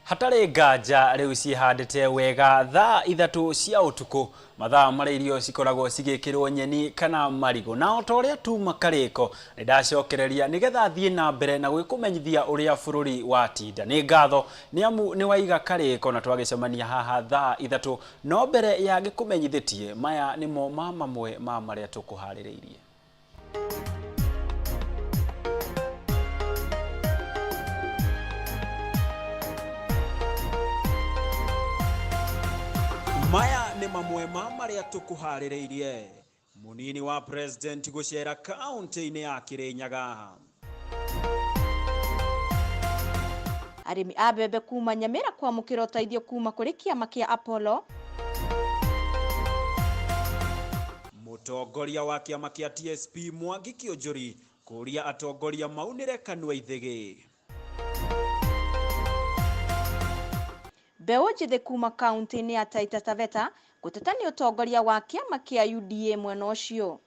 Hatari nganja riu cihandite wega thaa ithatu cia utuku mathaa mari irio cikoragwo cigikirwo nyeni kana marigo na otoria tu makariko ni ndacokereria nigetha thie na mbere na gwikumenyithia uria bururi wa tinda ni ngatho ni amu ni waiga kariko na twagicemania haha thaa ithatu no mbere ya gikumenyithitie maya nimo mamwe ma maria tukuhaririirie. Maya ni mamwe ma maria tukuhaririirie. Munini wa president gucera kaunti-ini ya Kirinyaga. Arimi a mbembe kuma Nyamira kwamukira uteithio kuma kuri kiama kia Apollo. Mutongoria wa kiama kia TSP Mwangi Kionjuri kuria atongoria maunire kanwa ithigi. Mbeũ njĩthĩ kuma kaunti-inĩ ya Taita Taveta gũteta nĩ ũtongoria wa kĩama kĩa UDA mwena ũcio.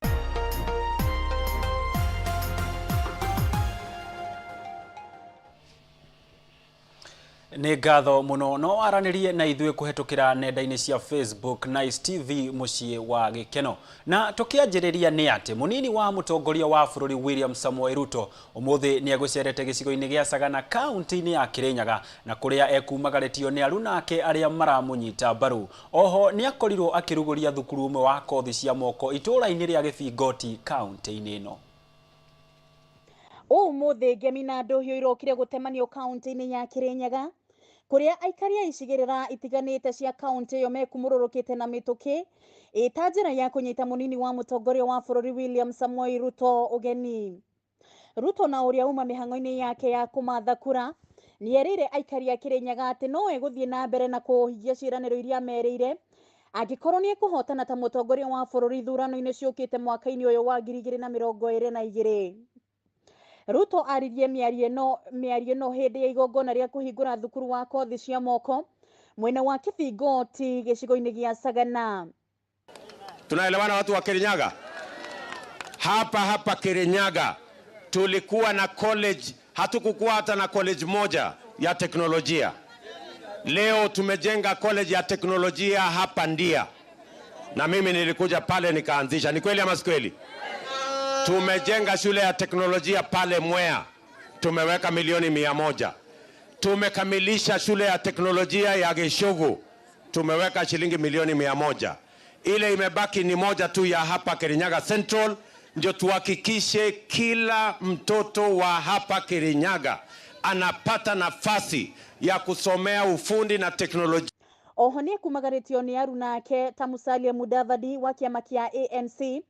Ni ngatho muno no aranirie na ithuĩ kuhetukira nenda-inĩ cia Facebook Nice TV muciĩ wa gikeno na tukianjĩrĩria nĩ atĩ munini wa mutongoria wa bũrũri William Samoei Ruto umuthi ni agucerete gicigo-inĩ gĩa Sagana kaunti-inĩ ya Kirinyaga na kuria ekumagaretio ni aruna ake aria maramunyita mbaru. Oho ni akorirwo akiruguria thukuru umwe wa kothi cia moko itũra-inĩ rĩa Gĩbingoti kaunti-inĩ ĩno. Umuthi ngemi na ndũhiũ irokire gũtemanio kaunti-inĩ ya Kirinyaga kuria aikari a icigĩrĩra itiganĩte cia kaunti ĩyo mekumũrũrũkĩte na mĩtũkĩ ĩta njĩra ya kũnyita munini wa mũtongoria wa bũrũri William Samoei Ruto ũgeni. Ruto na ũrĩa uma mĩhang'o-inĩ yake ya kũmatha kura nĩerĩire aikari a Kirinyaga atĩ no egũthiĩ na mbere na kũhingia ciĩranĩro iria merĩire angĩkorwo nĩ ekũhotana ta mũtongoria wa bũrũri ithurano-inĩ ciũkĩte mwaka-inĩ ũyũ wa 2022. Ruto aririe mĩario ĩno hĩndĩ ya igongona rĩa kũhingũra thukuru wa kothi cia moko mwena wa Kibingoti gĩcigo-inĩ gĩa Sagana. Tunaelewana watu wa Kirinyaga? Hapa Kirinyaga tulikuwa na college, hatukukuwa hata na college moja ya teknolojia. Leo tumejenga college ya teknolojia hapa Ndia. Na mimi nilikuja pale nikaanzisha. Ni kweli ama si kweli? Tumejenga shule ya teknolojia pale Mwea. Tumeweka milioni 100. Tumekamilisha shule ya teknolojia ya Geshogo. Tumeweka shilingi milioni 100. Ile imebaki ni moja tu ya hapa Kirinyaga Central. Ndio tuhakikishe kila mtoto wa hapa Kirinyaga anapata nafasi ya kusomea ufundi na teknolojia. Oho nĩ kumagaretio nĩ aruna ake ta Musalia Mudavadi wa kĩama kĩa ANC,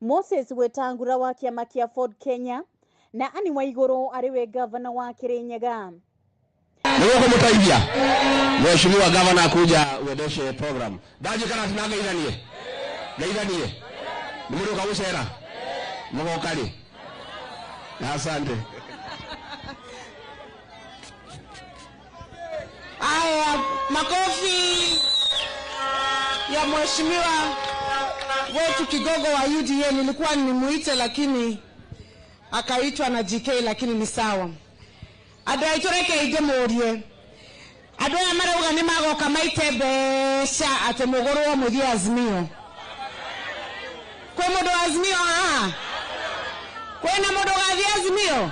Moses Wetangula wa kĩama kĩa Ford Kenya na Anne Waiguru ariwe gavana wa Kirinyaga. Ndio kumtaibia mheshimiwa gavana kuja uendeshe program. Daji kana tunagaithanie. Gaithanie. Nimuru kagucera. Mugokari. Asante. Aya, makofi ya mheshimiwa wetu kigogo wa UDA. Nilikuwa nimuite lakini akaitwa na GK, lakini ni sawa. Andũ aitoreke ige mũrie. Andũ aya marauga nĩ magoka maite mbeca atĩ mũgũrwo mũthia Azimio. Kwĩ mũndũ wa Azimio haha? Kwĩna mũndũ gathi Azimio?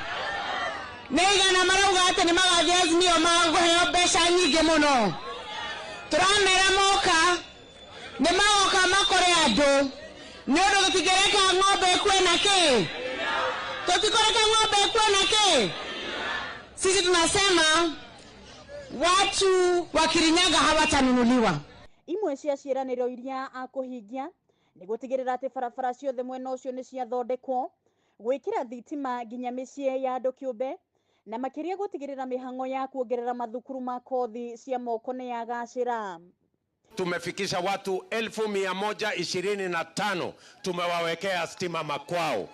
Nĩigana marauga atĩ nĩ magathi Azimio magũheo mbeca nyingĩ mũno. Tũramera moka nĩ magoka makore andũ nĩ ũndũ gũtingĩreka ng'ombe ĩkue na kĩ? Tũtikoreka ng'ombe ĩkue na kĩ? Sisi tunasema watu wa Kirinyaga hawatanunuliwa. Imwe cia ciĩranĩro iria akũhingia nĩ gũtigĩrĩra atĩ barabara ciothe mwena ũcio nĩ ciathondekwo, gwĩkĩra thitima nginya mĩciĩ ya andũ kĩũmbe na makĩria gũtigĩrĩra mĩhang'o ya kuongerera mathukuru ma kothi cia moko nĩ yagacĩra. Tumefikisha watu 1125 tumewawekea stima makwao.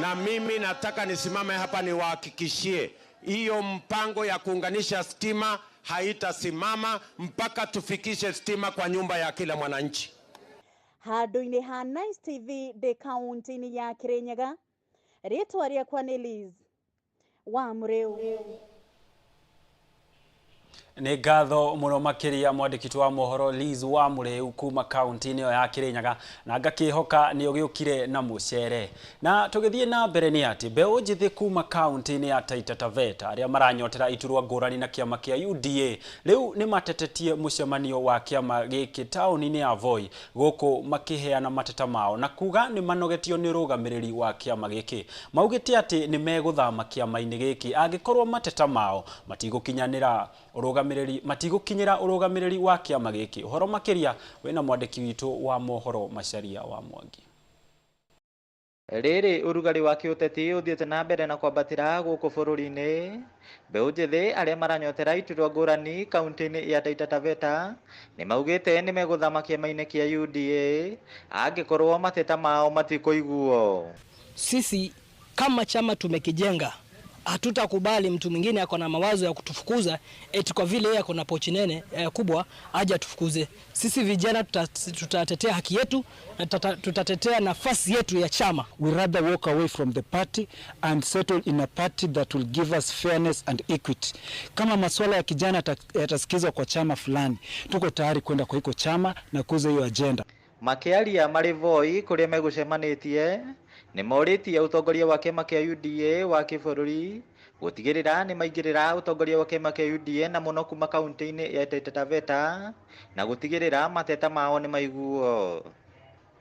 Na mimi nataka nisimame hapa niwahakikishie hiyo mpango ya kuunganisha stima haitasimama mpaka tufikishe stima kwa nyumba ya kila mwananchi. Handũ-inĩ ha Nice TV de kaunti-inĩ ya Kirinyaga, rĩtwa rĩakwa nĩ Liz wa Mureu. Nĩ ngatho mũno makĩria mwandĩki wa mohoro Liz Wambui kuma kaunti-inĩ ya Kirinyaga na ngakĩhoka nĩ ũgĩũkire na mũcere. Na tũgĩthiĩ na mbere nĩ atĩ mbeũ njĩthĩ kuma kaunti-inĩ ya Taita Taveta arĩa maranyotera iturwa ngũrani na kĩama kĩa UDA rĩu nĩ matetetie mũcemanio wa kĩama gĩkĩ taũni-inĩ ya Voi gũkũ makĩheana mateta mao na kuga nĩ manogetio nĩ ũrũgamĩrĩri wa kĩama gĩkĩ. Maugĩte atĩ nĩ megũthama kĩama-inĩ gĩkĩ angĩkorwo mateta mao matigũkinyĩra ũrũgamĩrĩri wa kĩama gĩkĩ. Ũhoro makĩria wĩna mwandĩki witũ wa mohoro Macharia wa Mwangi. Rĩrĩ ũrugarĩ wa kĩũteti ũthiĩte na mbere na kwambatĩra gũkũ bũrũri-inĩ. Mbeũ njĩthĩ arĩa maranyotera iturwa ngũrani kaunti-inĩ ya Taita Taveta nĩ maugĩte nĩ megũthama kĩama-inĩ kĩa UDA angĩkorwo mateta mao matikũiguo. Sisi kama chama tumekijenga. Hatutakubali mtu mwingine ako na mawazo ya kutufukuza eti kwa vile yeye ako na pochi nene kubwa aje tufukuze. Sisi vijana tutatetea haki yetu na tutatetea nafasi yetu ya chama. We rather walk away from the party and settle in a party that will give us fairness and equity. Kama masuala ya kijana yatasikizwa kwa chama fulani, tuko tayari kwenda kwa hiko chama na kuuza hiyo agenda. Makiaria marĩ Voi kũrĩa megũcemanĩtie nĩ morĩtie ũtongoria wa kĩama kĩa UDA wa kĩbũrũri gũtigĩrĩra nĩ maingĩrĩra ũtongoria wa kĩama kĩa UDA na mũno kuma kaunti-inĩ ya Taita Taveta na gũtigĩrĩra mateta mao nĩ maiguo.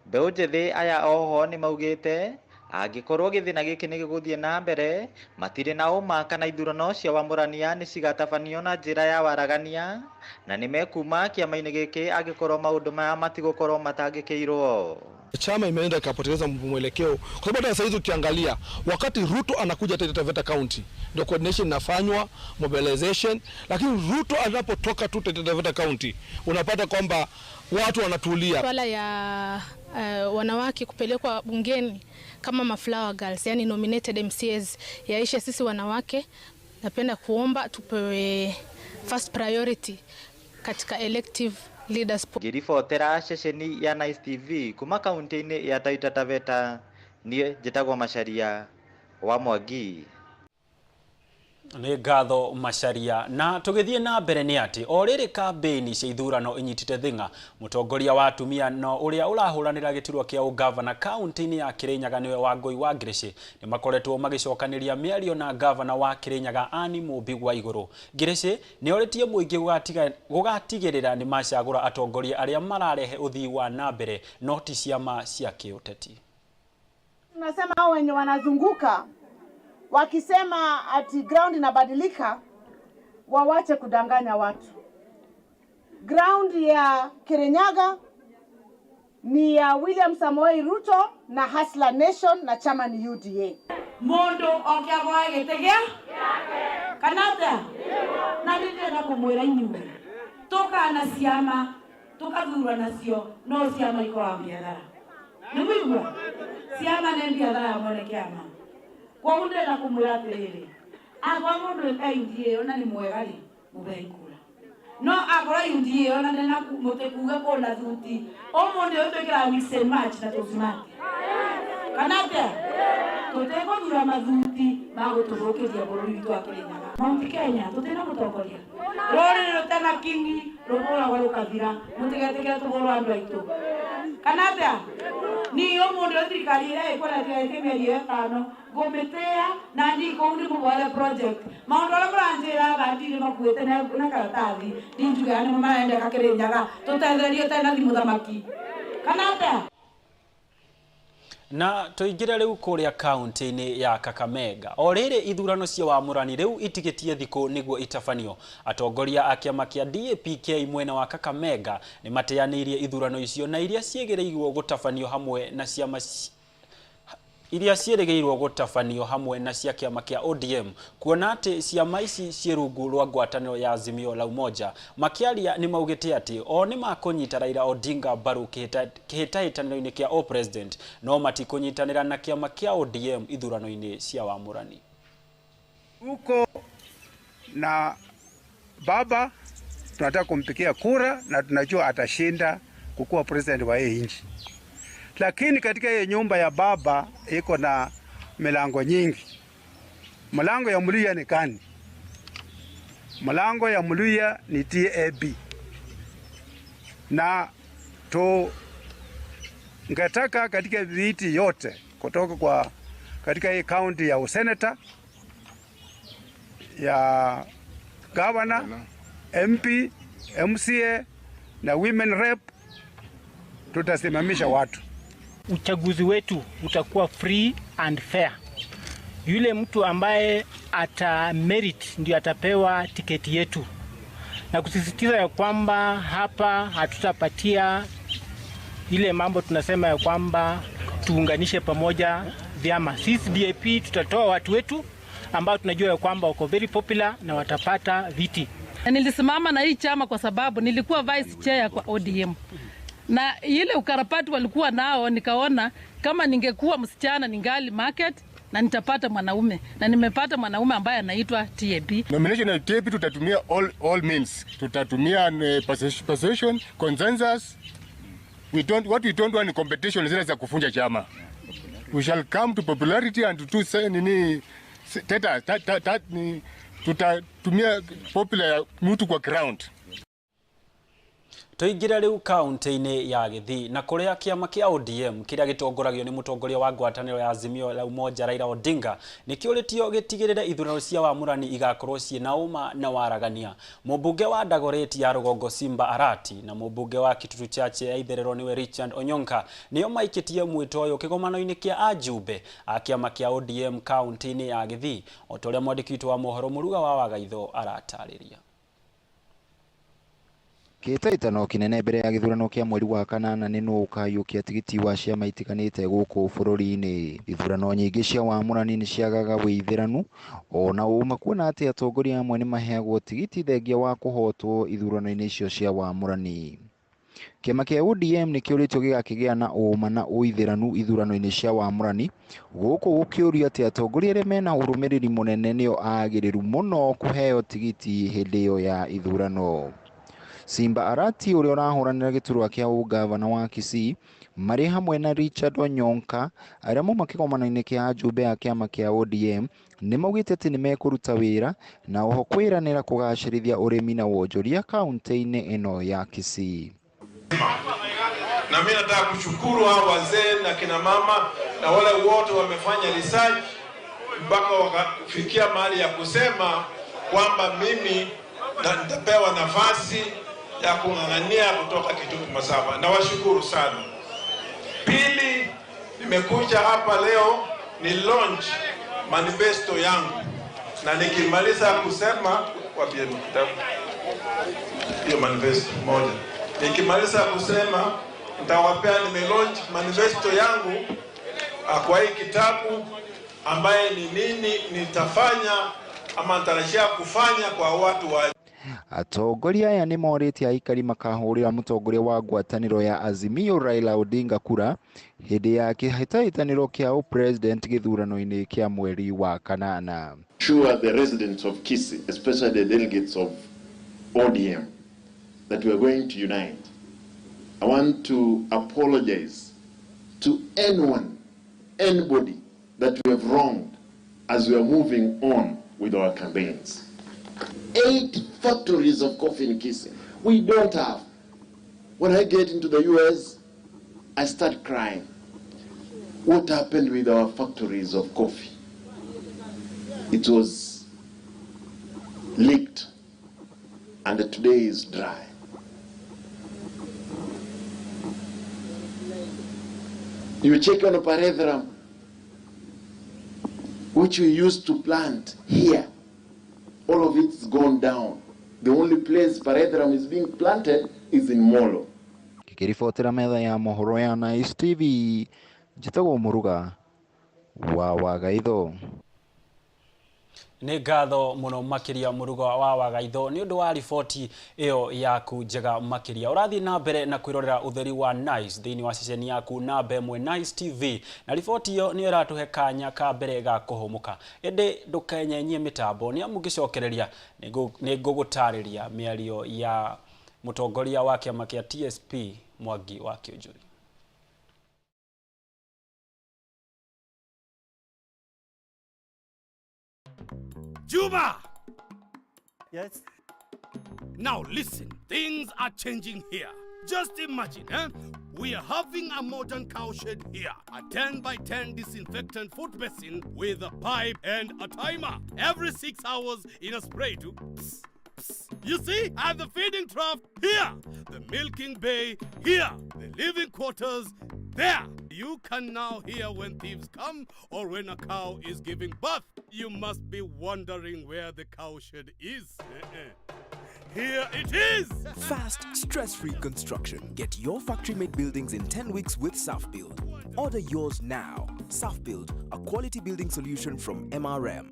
Mbeũ njĩthĩ aya oho nĩ maugĩte angĩkorwo gĩthĩna gĩkĩ nĩ gĩgũthiĩ na mbere matirĩ na ũma kana ithurano cia wamũrania nĩ cigatabanio na njĩra ya waragania na nĩ mekuma kĩama-inĩ gĩkĩ angĩkorwo maũndũ maya matigũkorwo matangĩkĩirwo. Chama imeenda ikapoteza mwelekeo kwa sababu hata sasa ukiangalia wakati Ruto anakuja Taita Taveta County ndio coordination inafanywa, mobilization, lakini Ruto anapotoka tu Taita Taveta County unapata kwamba watu wanatulia. Swala ya wanawake kupelekwa bungeni kama maflower girls, yani nominated MCAs, yaisha sisi wanawake. Napenda kuomba tupewe first priority katika elective leaders. Ngiribotera ceceni ya Nice TV kuma kaunti-inĩ ya Taita Taveta, niĩ njĩtagwo Macharia wa Mwangi. Nĩ ngatho Macharia. Na tũgĩthiĩ na mbere nĩ atĩ o rĩrĩ kambĩini cia ithurano inyitĩte thĩng'a, mũtongoria wa atumia no ũrĩa ũrahũranĩra gĩturwa kĩa ũgavana kaunti-inĩ ya Kirinyaga nĩwe Wambui wa Ngirĩci nĩ makoretwo magĩcokanĩria mĩario na gavana wa Kirinyaga Anne Mũmbi wa igũrũ. Ngirĩci nĩ orĩtie mũingĩ gũgatigĩrĩra nĩ macagũra atongoria arĩa mararehe ũthii wa na mbere no ti ciama cia kĩũteti. Tunasema hao wenye wanazunguka wakisema ati ground inabadilika, wawache kudanganya watu. Ground ya Kirinyaga ni ya William Samoei Ruto na Hustler Nation na chama ni UDA. Mondo okiagwa gĩtegea kanata na ndĩrenda kũmwĩra inyuĩ tũkana ciama tũkathura nacio no ciama ikoragwo biathara. Nĩ mũigua ciama nĩ biathara ya mwene kĩama. Kwa munde na kumwira atĩrĩrĩ agwa mũndũ eka UDA ona nĩ mwega rĩ mũbeikũra no agora UDA ona nĩ na mũtekuga kona thuti ũmũndũ ũtwĩkĩra mix and match na tũcimati kanate tũtekũthura mathuti ma gũtũthũkĩria bũrũri witũ wa Kirinyaga. Mount Kenya tũtĩna mũtongoria rũrĩrĩ rũtana kingi rũhũragwo rũkathira mũtigetĩkĩre tũhũrwo andũ aitũ kanate ni ũmũndũ thirikari ĩkora mĩeri ĩtano gometea na ndiko undi mubwale project maũndũ arĩa mũranjĩra bandire makuĩte na karatathi ndinjuga nĩ maraenda Kirinyaga tũtetherio tena thimũ thamaki kanata. Na tũingĩre rĩu kũrĩa kaunti-inĩ ya Kakamega. O rĩrĩ ithurano cia wamũrani rĩu itigĩtie thikũ nĩguo itabanio. Atongoria a kĩama kĩa DAPK mwena wa Kakamega nĩ mateanĩirie ithurano icio na iria ciĩrĩgĩrĩirwo gũtabanio hamwe na ciama hamwe na cia kĩama kĩa ODM kuona atĩ ciama ici ciĩ rungu rwa ngwatanĩro ya Azimio la Umoja. Makiaria nĩ maugĩte atĩ o nĩ makũnyita Raila Odinga mbaru kĩhĩtahĩtanĩro-inĩ kĩa O President no matikũnyitanĩra na kĩama kĩa ODM ithurano-inĩ cia wamũrani. Uko na baba tunataka kumpigia kura na tunajua atashinda kukuwa president wa hii nchi. Lakini katika hiyo nyumba ya baba iko na milango nyingi. Mlango ya mlia ni kani. mlango ya Muluya ni TAB, na tungetaka katika viti yote kutoka katika hii county ya useneta, ya governor, MP, MCA na women rep, tutasimamisha watu. Uchaguzi wetu utakuwa free and fair. Yule mtu ambaye ata merit ndio atapewa tiketi yetu, na kusisitiza ya kwamba hapa hatutapatia ile mambo tunasema ya kwamba tuunganishe pamoja vyama. Sisi DAP tutatoa watu wetu ambao tunajua ya kwamba wako very popular na watapata viti. Nilisimama na hii chama kwa sababu nilikuwa vice chair kwa ODM. Na ile ukarapati walikuwa nao, nikaona kama ningekuwa msichana ningali market na nitapata mwanaume, na nimepata mwanaume ambaye anaitwa TAB. Nomination ya TAB tutatumia all means. Tutatumia persuasion, consensus. What we don't want in competition zile za kufunja chama. We shall come to popularity and to say tutatumia popular mtu kwa ground. Tuingira riu kaunti-ini ya Githii na kuria kiama kia ODM kiria gitongoragio ni mutongoria wa ngwataniro ya Azimio la Umoja Raila Odinga nikiuritio gitigirire ithurano cia wamurani igakorwo ciina uma na waragania. Mubunge wa Dagoretti ya Rugongo Simba Arati na mubunge wa Kitutu Chache ya itherero niwe Richard Onyonka nio maikitie mwito uyu kigomano-ini kia ajumbe a kiama kia ODM kaunti-ini ya Githii. Otoria mwandiki wa mohoro Muruga wa Wagaitho aratariria. Gĩtaĩtano kĩnene mbere ya gĩthurano kĩa mweri wa kanana nĩ nũ ũkayũkia tigiti wa ciama itiganĩte gũkũ bũrũri-inĩ. Ithurano nyingĩ cia wamũrani nĩ ciagaga wĩithĩranu, ona ũma kuona atĩ atongoria amwe nĩ maheagwo tigiti thengia wa kũhotwo ithurano-inĩ icio cia wamũrani. Kĩama kĩa ODM nĩ kĩũrĩtio gĩgakĩgĩa na ũma na ũithĩranu ithurano-inĩ cia wamũrani, gũkũ gũkĩũria atĩ atongoria arĩa mena ũrũmĩrĩri mũnene nĩo agĩrĩru mũno kũheo tigiti hĩndĩ ĩyo ya ithurano. Simba Arati ũrĩa ũrahũranĩra gĩturwa kĩa ũgavana wa Kisii marĩ hamwe na Richard Onyonka arĩa mauma kĩgomano-inĩ kĩa ajumbe a kĩama kĩa ODM nĩ maugĩte atĩ nĩ mekũruta wĩra na oho kwĩranĩra kũgacĩrithia ũrĩmi na wonjoria kaunti-inĩ ĩno ya Kisii. Na mimi nataka kushukuru hao wazee na kina mama na wale wote wamefanya research mpaka wakafikia mahali ya kusema kwamba mimi nitapewa nafasi ya kung'ang'ania kutoka Kitutu Masaba. Na washukuru sana. Pili, nimekuja hapa leo ni launch manifesto yangu, na nikimaliza kusema kwa kitabu hiyo manifesto moja, nikimaliza kusema nitawapea launch manifesto yangu kwa hii kitabu ambaye ni nini nitafanya ama natarajia kufanya kwa watu wa atongoria aya nĩ morĩtie aikari makahũrĩra mũtongoria wa ngwatanĩro ya Azimio Raila Odinga kura hĩndĩ ya kĩhĩtahĩtanĩro kĩa president gĩthurano-inĩ kĩa mweri wa kanana. Sure the residents of Kisii, especially the delegates of ODM, that we are going to unite. I want to apologize to anybody that we have wronged as we are moving on with our campaigns. 8 factories of coffee in Kisii. We don't have. When I get into the US, I start crying. What happened with our factories of coffee? It was leaked, and today is dry. You check on a pyrethrum, which we used to plant here. All of it's gone down. The only place pyrethrum is being planted is in Molo. Kikiribotera metha ya mohoro ya Nice TV, njĩtagwo Muruga wa Wagaitho. Nĩ ngatho mũno makĩria Muruga wa Wagaitho nĩ ũndũ wa riboti ĩyo yaku njega makĩria. Ũrathiĩ na mbere na kwĩrorera Utheri wa Nice thĩinĩ wa ceceni yaku namba ĩmwe Nice TV, na riboti ĩyo nĩ ĩratũhe kanya ka mbere ga kũhũmũka. Ĩndĩ ndũkenyenyie mĩtambo nĩ amu ngĩcokereria nĩ ngũgũtarĩria mĩario ya mũtongoria wa kĩama kĩa TSP Mwangi wa Kĩũnjũri. Juma! Yes? Now listen, things are changing here. Just imagine, we are having a modern cowshed here. A 10 by 10 disinfectant foot basin with a pipe and a timer. Every 6 hours in a spray to pss, pss. You see, and the feeding trough here. The milking bay here. The living quarters there. You can now hear when thieves come or when a cow is giving birth. You must be wondering where the cowshed is. Here it is! Fast, stress-free construction. Get your factory-made buildings in 10 weeks with SafeBuild. Order yours now. SafeBuild, a quality building solution from MRM.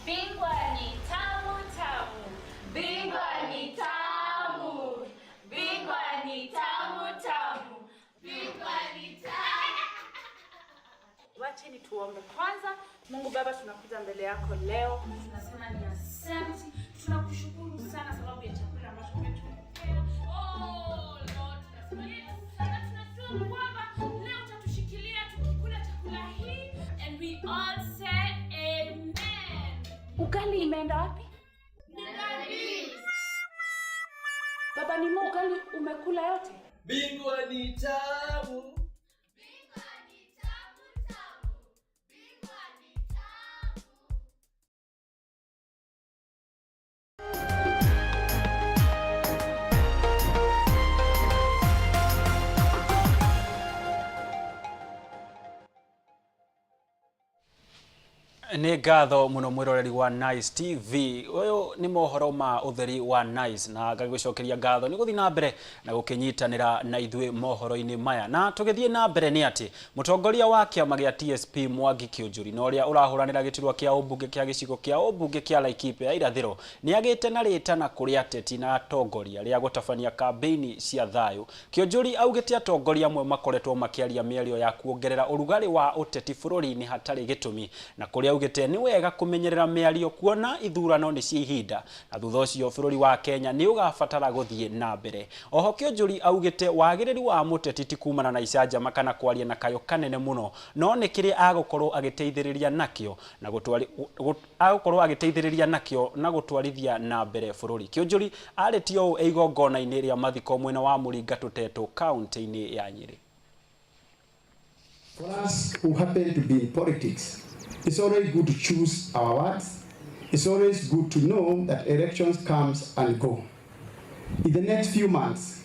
Bingwa ni tamu tamu. Bingwa ni tamu. Bingwa ni tamu tamu. Bingwa ni tamu. Wacheni tuombe kwanza. Mungu Baba, tunakuja mbele yako leo. Tunasema ni asante. Tunakushukuru sana sababu ya chakula ambacho umetupea. Oh Lord, tunasema ni asante. Tunajua kwamba leo utatushikilia tukikula chakula hii. And we all say amen. Ugali imeenda wapi? Ndani. Baba, ni ugali umekula yote? Bingwa ni tamu. Nĩ ngatho mũno mwĩroreri wa Nice TV. Ũyũ nĩ mohoro ma Utheri wa Nice na ngagĩcokeria ngatho nĩ gũthiĩ na mbere na gũkĩnyitanĩra na ithuĩ mohoro-inĩ maya. Na tũgĩthiĩ na mbere nĩ atĩ mũtongoria wa kĩama gĩa TSP Mwangi Kĩũnjũri na ũrĩa ũrahũranĩra gĩturwa kĩa ũmbunge kĩa gĩcigo kĩa ũmbunge kĩa Laikipia ya irathĩro nĩ agĩte na rĩtana kũrĩ ateti na atongoria rĩa gũtabania kambĩini cia thayũ. Kĩũnjũri augĩte atongoria amwe makoretwo makĩaria mĩario ya kuongerera ũrugarĩ wa ũteti bũrũri-inĩ hatarĩ gĩtũmi na kũrĩa ni wega kumenyerera mĩario kuona ithurano nĩ cia ihinda na thutha ũcio bũrũri wa Kenya nĩ ũgabatara gũthiĩ na mbere. Oho Kĩũnjũri augĩte wagĩrĩru wa mũteti ti kumana na icanjama kana kwaria na kayo kanene mũno no nĩ kĩrĩ agũkorwo agĩteithĩrĩria nakĩo na gũtwarithia na mbere bũrũri. Kĩũnjũri arĩtie ũũ igongona-inĩ rĩa mathiko mwena wa Mũringa Tũtetũ kaunti-inĩ ya Nyĩrĩ. For us who happen to be in politics, it's always good to choose our words. It's always good to know that elections comes and go. In the next few months,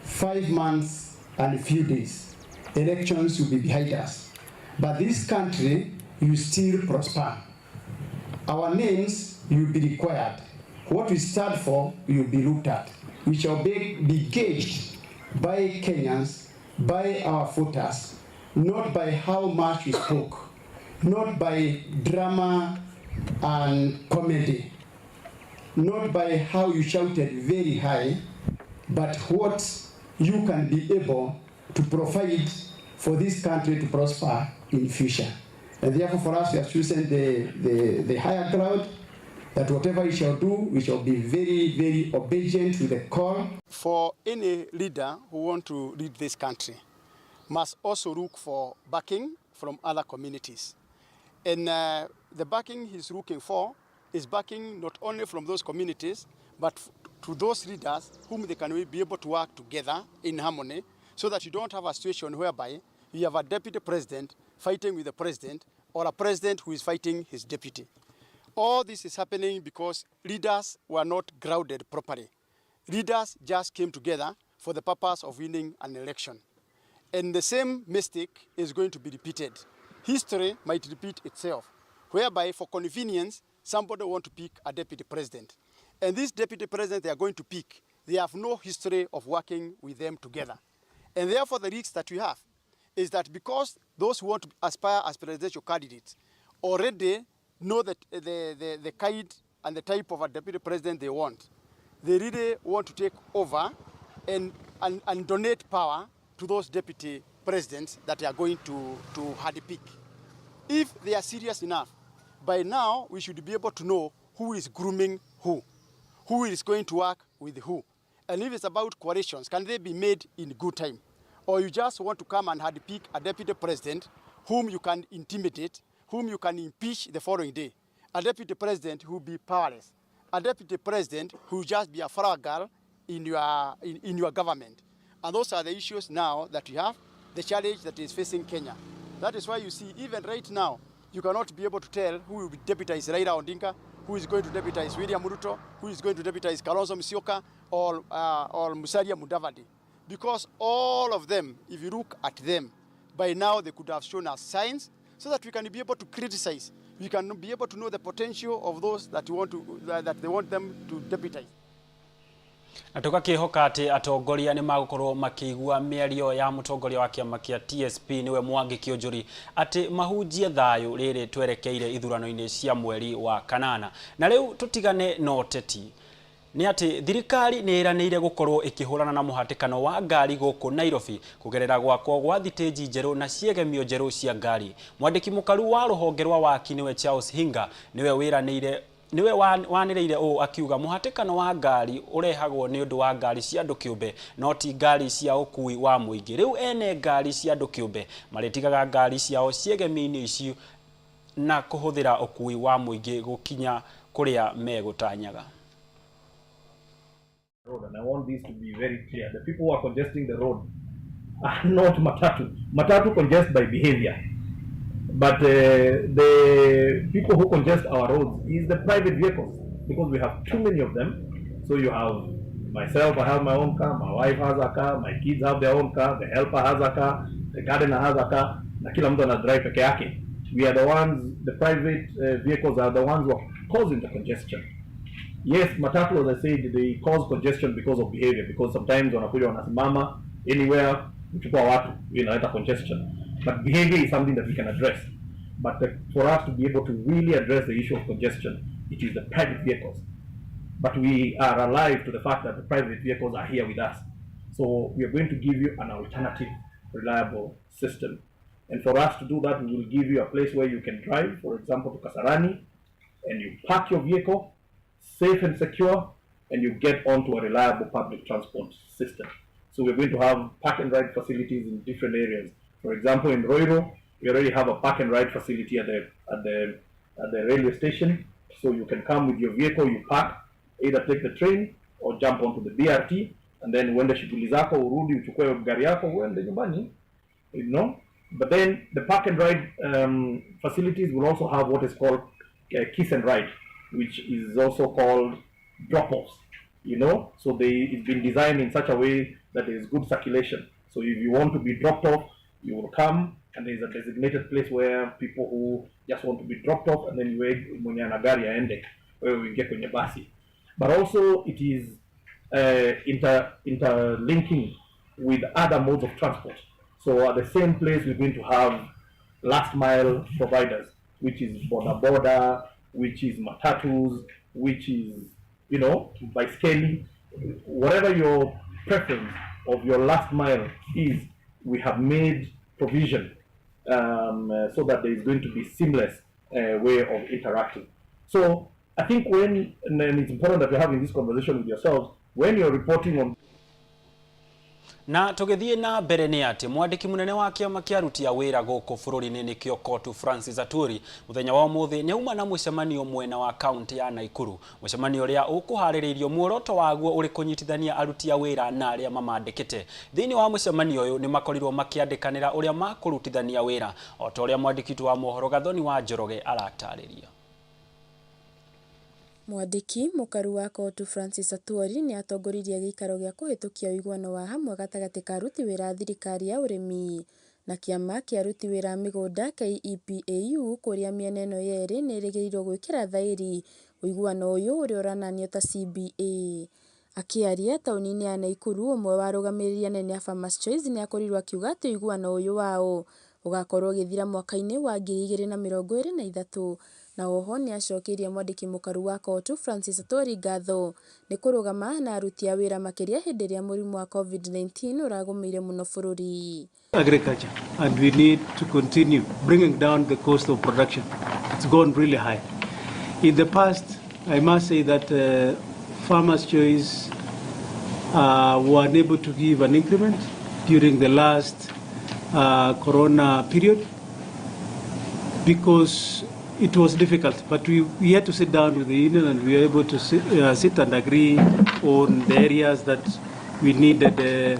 5 months and a few days, elections will be behind us. But this country will still prosper. Our names will be required. What we stand for will be looked at. We shall be gauged by Kenyans, by our voters, not by how much we spoke, not by drama and comedy, not by how you shouted very high, but what you can be able to provide for this country to prosper in future. And therefore for us we have chosen the higher ground, that whatever we shall do, we shall be very, very obedient to the call. For any leader who wants to lead this country, must also look for backing from other communities. And the backing he's looking for is backing not only from those communities, but to those leaders whom they can be able to work together in harmony, so that you don't have a situation whereby you have a deputy president fighting with the president, or a president who is fighting his deputy. All this is happening because leaders were not grounded properly. Leaders just came together for the purpose of winning an election. And the same mistake is going to be repeated. History might repeat itself, whereby for convenience, somebody want to pick a deputy president. And this deputy president they are going to pick, they have no history of working with them together. And therefore the risk that we have is that because those who want to aspire as presidential candidates already know that the kind and the type of a deputy president they want, they really want to take over and donate power to those deputy presidents that are going to handpick. If they are serious enough, by now we should be able to know who is grooming who is going to work with who. And if it's about coalitions, can they be made in good time? Or you just want to come and handpick a deputy president whom you can intimidate, whom you can impeach the following day. a deputy president who will be powerless, a deputy president who will just be a fragile in your government. And those are the issues now that you have, the challenge that is facing Kenya. That is why you see, even right now, you cannot be able to tell who will deputize Raila Odinga, who is going to deputize William Ruto, who is going to deputize Kalonzo Musyoka, or Musalia Mudavadi. Because all of them, if you look at them, by now they could have shown us signs so that we can be able to criticize. We can be able to know the potential of those that they want them to deputize. Atoka kihoka ati atongoria ni magukorwo makigua miario ya mutongoria wa kiama kia TSP niwe Mwangi Kĩũnjũri ati mahunjie thayu riri twerekeire ithurano-ini cia mweri wa kanana. Na riu tutigane no teti ni ati thirikari ni iranĩire gukorwo ikihurana na muhatikano wa ngari guku Nairobi kugerera gwakwo gwa thitĩnji njeru na ciegemio njeru cia ngari. Mwandiki mukaru wa ruhonge rwa waki niwe Charles Hinga niwe wanĩrĩire o akiuga muhatikano wa ngari urehagwo ni undu wa ngari cia andu kiumbe no ti ngari cia ukui wa muingi. Riu ene ngari cia andu kiumbe maritigaga ngari ciao ciegemio-ini icio na kuhuthira ukui wa muingi gukinya kuria megutanyaga. And I want this to be very clear. The people who are congesting the road are not matatu. Matatu congest by behavior. But the people who congest our roads is the private vehicles, because we have too many of them. So you have myself, I have my own car, my wife has a car, my kids have their own car, the helper has a car, the gardener has a car, na kila mtu anadrive peke yake. We are the ones, the private vehicles are the ones who are causing the congestion. Yes, matatu, as I said, they cause congestion because of behavior, because sometimes wanakuja wanasimama anywhere, kuchukua watu, inaleta congestion. But behavior is something that we can address. But for us to be able to really address the issue of congestion, it is the private vehicles. But we are alive to the fact that the private vehicles are here with us. So we are going to give you an alternative, reliable system. And for us to do that, we will give you a place where you can drive, for example, to Kasarani, and you park your vehicle, safe and secure, and you get onto a reliable public transport system. So we're going to have park and ride facilities in different areas. For example, in Roiro, we already have a park and ride facility at the railway station. So you can come with your vehicle, you park, either take the train or jump onto the BRT, and then when the shughuli zako urudi uchukue gari yako uende nyumbani, But then the park and ride facilities will also have what is called kiss and ride, which is also called drop-offs, So it's been designed in such a way that there is good circulation. So if you want to be dropped off, you will come, and there is a designated place where people who just want to be dropped off, and then you wait mwenye ana gari aende, where we get kwenye basi. But also it is interlinking with other modes of transport. So at the same place, we're going to have last mile providers, which is boda, which is matatus, which is, by scaling, whatever your preference of your last mile is, we have made provision so that there is going to be seamless way of interacting. So I think and it's important that you're having this conversation with yourselves, when you're reporting on. Na tugithie na mbere ni ati mwandiki munene wa kiama kia aruti a wira guku bururi-ini nikio Kotu Francis Aturi muthenya wa umuthi ni uma na mucemanio mwena wa kaunti ya Naikuru. Mucemanio uria ukuhaririirio muoroto waguo uri kunyitithania aruti a wira na aria mamandikite. Thiini wa mucemanio uyu ni makorirwo makiandikanira uria makurutithania wira o ta uria mwandiki wa mohoro Gathoni wa Njoroge aratariria. Mwandiki mukaru wa Kotu Francis Aturi ni atongoririe gikaro gia kuhitukia uiguano wa hamwe gatagati ka aruti wira thirikari ya urimi na kiama kia aruti wira migunda KEPAU kuria miena ino yeri ni irigirirwo gwikira thairi uiguano uyu uria urananio ta CBA. Akiaria tauni-ini ya Naikuru, umwe wa arugamiriria nene a Farmers Choice ni akorirwo akiuga ati uiguano uyu wao ugakorwo githira mwaka-ini wa 2023 na oho ni acokirie mwandiki mukaru wa Kotu Francis Aturi ngatho ni kurugama na aruti a wira makiria hindi ria murimu wa COVID-19 uragumire muno bururi. Agriculture, and we need to continue bringing down the cost of production. It's gone really high. In the past, I must say that Farmers Choice were unable to give an increment during the last Corona period because it was difficult, but we had to sit down with the union and we were able to sit and agree on the areas that we needed to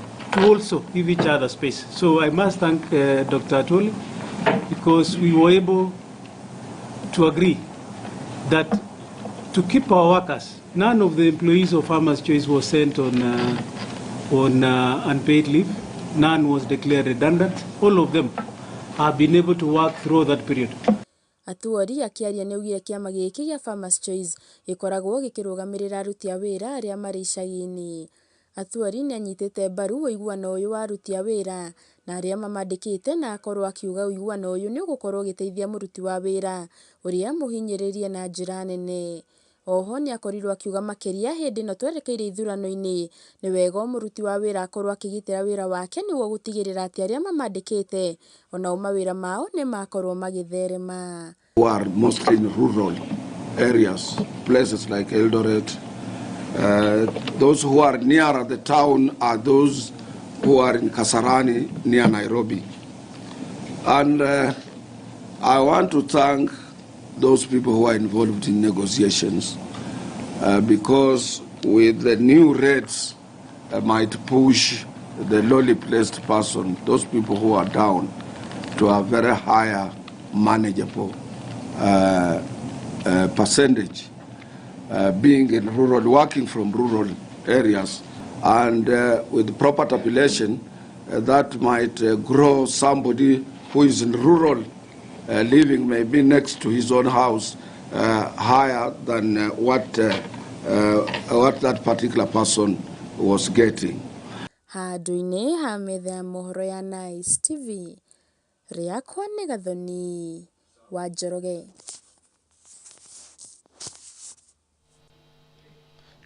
also give each other space. So I must thank Dr. Atwoli, because we were able to agree that to keep our workers, none of the employees of Farmers Choice was sent on unpaid leave. None was declared redundant. All of them have been able to work through that period. Utheri akiaria neugire kiama giki gia Farmers Choice gikoragwo gikirugamirira aruti a wira aria mari icagi-ini. Utheri ni anyitite mbaru uiguano uyu wa aruti a wira na aria mamandikite na akorwo akiuga uiguano uyu ni ugukorwo giteithia muruti wa wira uria muhinyiririe na njira nene. Oho ni akorirwo akiuga makiria hindi no twerekeire ithurano-ini ni wega muruti wa wira akorwo akigitira wira wake niguo gutigirira ati aria mamandikite ona mawira mao ni makorwo magitherema. Who are mostly in rural areas, places like Eldoret. Those who are nearer the town are those who are in Kasarani near Nairobi. And I want to thank those people who are involved in negotiations because with the new rates might push the lowly placed person, those people who are down, to a very higher manageable percentage, being in rural, working from rural areas, and with proper tabulation, that might grow somebody who is in rural living maybe next to his own house higher than what that particular person was getting. Handu-ini ha metha ya mohoro ya Nice TV, riakwa ni Gathoni wa Njoroge.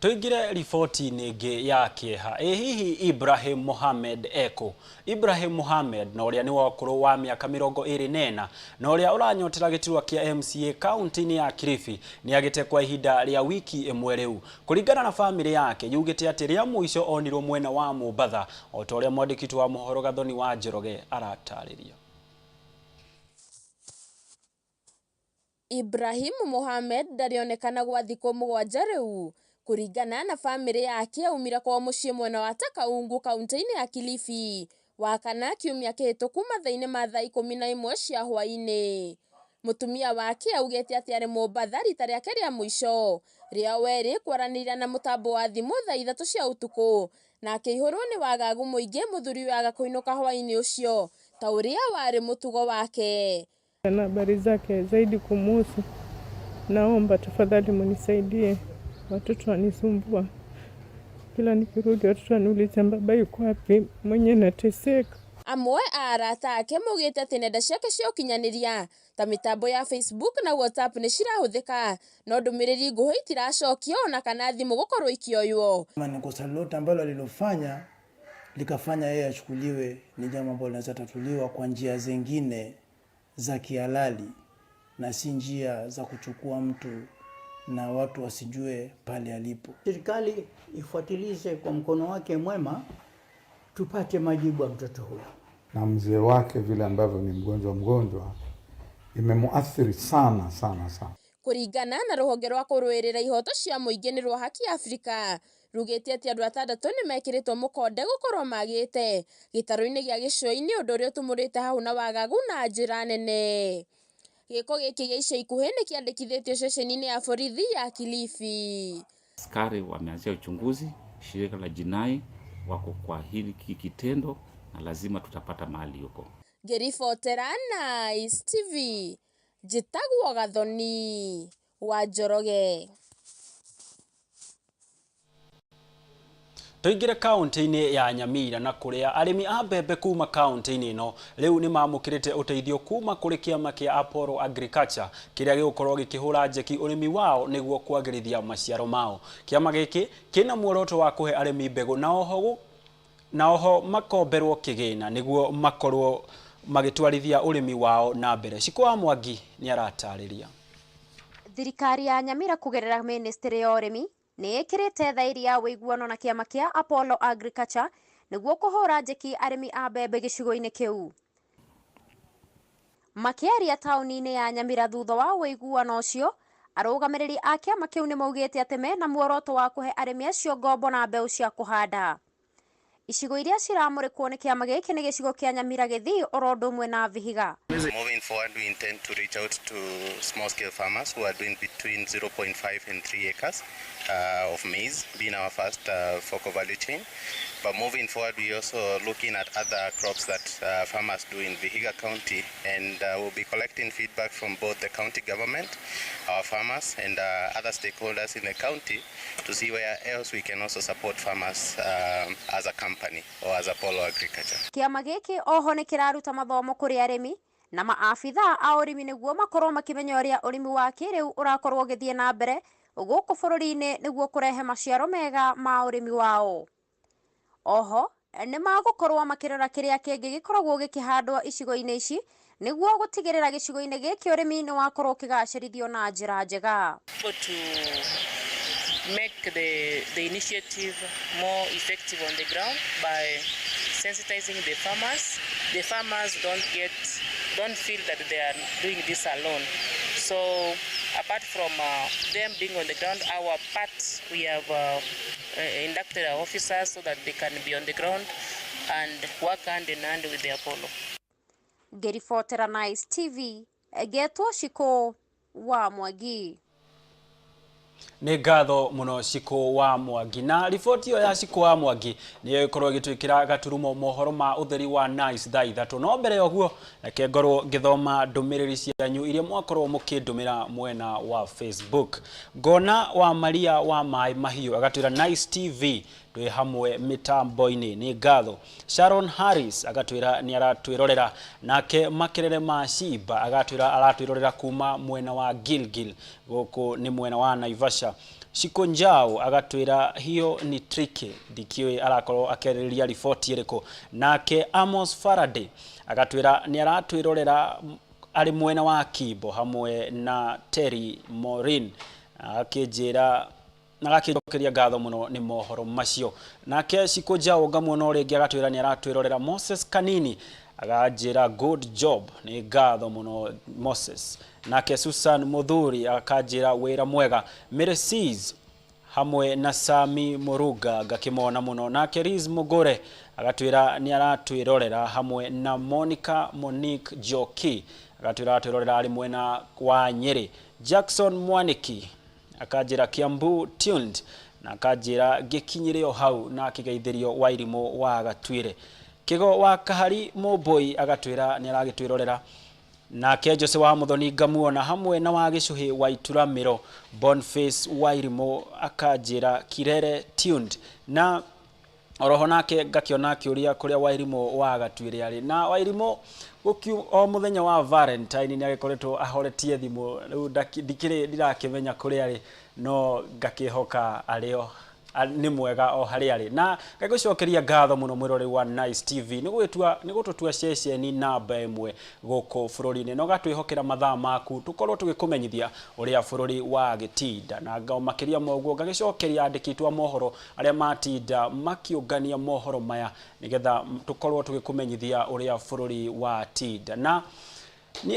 Tuingire riboti ningi ya kieha. Hihi Ibrahim Mohamed eko. Ibrahim Mohamed na uria ni wakuru wa miaka 24 na uria uranyotera giturwa kia MCA county-ini ya Kilifi ni agite kwa ihinda ria wiki imwe riu. Kuringana na family yake yugite ati ria muico onirwo mwena wa Mombatha o ta uria mwandikiti wa mohoro Gathoni wa Njoroge aratariria. Ibrahim Mohamed ndarionekana gwa thiku 7 riu. Kuringana na family yake umira kwa muciĩ mwena wa Takaungu kaunti-ini ya Kilifi wakana kiumia kihituku mathaa-ini ma thaa 11 cia hwaini. Mutumia wake augete ati ari Mombatha rita riake ria muico ria weri kwaranira na mutambo wa thimu thaa 3 cia utuku na akihurwo ni wagagu muingi muthuri waga kuinuka hwaini ucio ta uria wari mutugo wake. Na habari zake zaidi kumuhusu, naomba tafadhali munisaidie, watoto wanisumbua. Kila nikirudi watoto waniuliza baba yuko wapi, mwenye nateseka. Amwe arata ake mugite ati nenda ciake cia ukinyaniria ta mitambo ya Facebook na WhatsApp ni cirahuthika no ndumiriri nguhi itiracokio na kana thimu gukorwo ikioywo. Ni kosa lolote ambalo alilofanya likafanya yeye achukuliwe, ni jambo ambalo linaweza tatuliwa kwa njia zingine za kihalali na si njia za kuchukua mtu na watu wasijue pale alipo. Serikali ifuatilize kwa mkono wake mwema tupate majibu ya mtoto huyo. Na mzee wake vile ambavyo ni mgonjwa imemuathiri sana. Kuringana na ruhonge rwa kurũĩrĩra ihoto cia muingi ni rwa Haki Africa rugite ati andu 6 ni mekiritwo mukonde gukorwo magite gitaro-ini gia gicoi-ini undu uria utumurite hau na wagagu na njira nene. Giko giki gia ica ikuhi ni kiandikithitio ceceni-ini ya borithi ya Kilifi. Askari wameanzia uchunguzi, shirika la jinai wako kwa hili kitendo na lazima tutapata mahali huko. Ngiribotera Nice TV, Jitagwo Gathoni wa Njoroge. Tuingire kaunti-ini ya Nyamira na kuria arimi a mbembe kuma kaunti-ini ino riu ni mamukirite uteithio kuma kuri kiama kia Apollo Agriculture kiria gigukorwo gikihura njeki urimi wao niguo kwagirithia maciaro mao. Kiama giki kina muoroto wa kuhe arimi mbegu na oho makomberwo kigina niguo makorwo magitwarithia urimi wao na mbere. Shikwa Mwangi ni aratariria. Thirikari ya Nyamira kugerera ministry ya urimi ni ikirite thairi ya wiguano na kiama kia Apollo Agriculture niguo kuhura njeki arimi a mbembe gicigo-ini kiu. Makiaria tauni-inĩ ya Nyamira thutha wa ũiguano ũcio, arũgamĩrĩri a kĩama kĩu nĩ maugĩte atĩ mena muoroto wa kũhe arĩmi acio ngombo na mbeũ cia kũhanda. Icigo iria ciramũrĩkwo nĩ kĩama gĩkĩ nĩ gĩcigo kĩa Nyamira, Gĩthii, oro ũndũ ũmwe na Vihiga. Moving forward, we intend to reach out to small-scale farmers who are doing between 0.5 and 3 acres of maize, being our first focal value chain. But moving forward, we also looking at other crops that farmers do in Vihiga County, and we'll be collecting feedback from both the county government, our farmers, and other stakeholders in the county to see where else we can also support farmers as a company or as a Polo Agriculture. Kĩama gĩkĩ oho nĩ kĩraruta mathomo kũrĩ arĩmi na maabitha a ũrĩmi nĩguo makorwo makĩmenya ũrĩa ũrĩmi wa kĩrĩu ũrakorwo ũgĩthiĩ na mbere gũkũ bũrũri-inĩ nĩguo kũrehe maciaro mega ma ũrĩmi wao. Oho nĩ magũkorwo makĩrora kĩrĩa kĩngĩ gĩkoragwo gĩkĩhandwo icigo-inĩ ici nĩguo gũtigĩrĩra gĩcigo-inĩ gĩkĩ ũrĩmi nĩ wakorwo ũkĩgacĩrithio na njĩra njega. Make the initiative more effective on the ground by sensitizing the farmers. The farmers don't feel that they are doing this alone. So apart from them being on the ground, our part, we have inducted our officers so that they can be on the ground and work hand in hand with the Apollo. Ngĩribotera Nice TV, Getwo Shiko wa Mwangi. Nĩ ngatho mũno Shiko wa Mwangi, na riboti ĩyo ya Shiko wa Mwangi nĩyo ĩkorwo ĩgĩtwĩkĩra gaturumo mohoro ma Utheri wa Nice thaa ithatũ. No mbere ya ũguo reke ngorwo ngĩthoma ndũmĩrĩri cianyu iria mwakorwo mũkĩndũmĩra mwena wa Facebook. Ngona wa Maria wa Mai Mahiũ agatwĩra Nice TV ndwĩ hamwe mitambo-inĩ, nĩ ngatho. Sharon Harris agatwĩra nĩ aratwĩrorera, nake Makerere Mashiba agatwĩra aratwĩrorera kuma mwena wa Gilgil, gũkũ nĩ mwena wa Naivasha. Shiko Njau agatwĩra hiyo ni tricky, ndikiwe arakorwo akĩarĩrĩria riboti ĩrĩkũ. Nake Amos Faraday agatwĩra nĩ aratwĩrorera arĩ mwena wa Kibo hamwe na Terry Morin, akĩnjĩra na gakĩnjokeria ngatho mũno nĩ mohoro macio. Nake Shiko Njau ngamwona ũrĩngĩ agatwĩra nĩ aratwĩrorera. Moses Kanini aganjĩra good job, nĩ ngatho mũno Moses. Nake Susan Muthuri akanjĩra wĩra mwega. Merecies hamwe na Sami Muruga ngakĩmona mũno. Nake Riz Mugore agatwĩra nĩ aratwĩrorera hamwe na Monica Monique Joki agatwĩra atwĩrorera arĩ mwena wa Nyeri. Jackson Mwaniki akanjĩra Kiambu tuned na akanjĩra gĩkinyĩrio hau na kĩgeithĩrio wa irimũ wa Gatwĩre. Kigo wa Kahari Moboi agatwĩra nĩ aragĩtwĩrorera. Nake Jose wa Muthoni ngamuona hamwe na wa Gĩcũhĩ wa Ituramĩro. Boniface wa irimũ akanjĩra Kirere tuned, na oroho nake ngakĩona kĩũria kũrĩa wa irimũ wa Gatwĩre arĩ. Na wa irimũ gũkiu o mũthenya wa Valentine nĩ agĩkoretwo ahoretie thimũ, rĩu ndikĩrĩ ndirakĩmenya kũrĩa arĩ, no ngakĩhoka arĩo nĩ mwega o harĩa arĩ. Na ngagũcokeria ngatho mũno mwĩroreri wa Nice TV nĩ gũtũtua ceceni namba ĩmwe gũkũ bũrũri-inĩ, no gatwĩhokera mathaa maku tũkorwo tũgĩkũmenyithia ũrĩa bũrũri wa gĩtinda. Na makĩria moguo ngagĩcokeria andĩki twa mohoro arĩa matinda makĩũngania mohoro maya nĩgetha tũkorwo tũgĩkũmenyithia ũrĩa bũrũri wa tinda. Na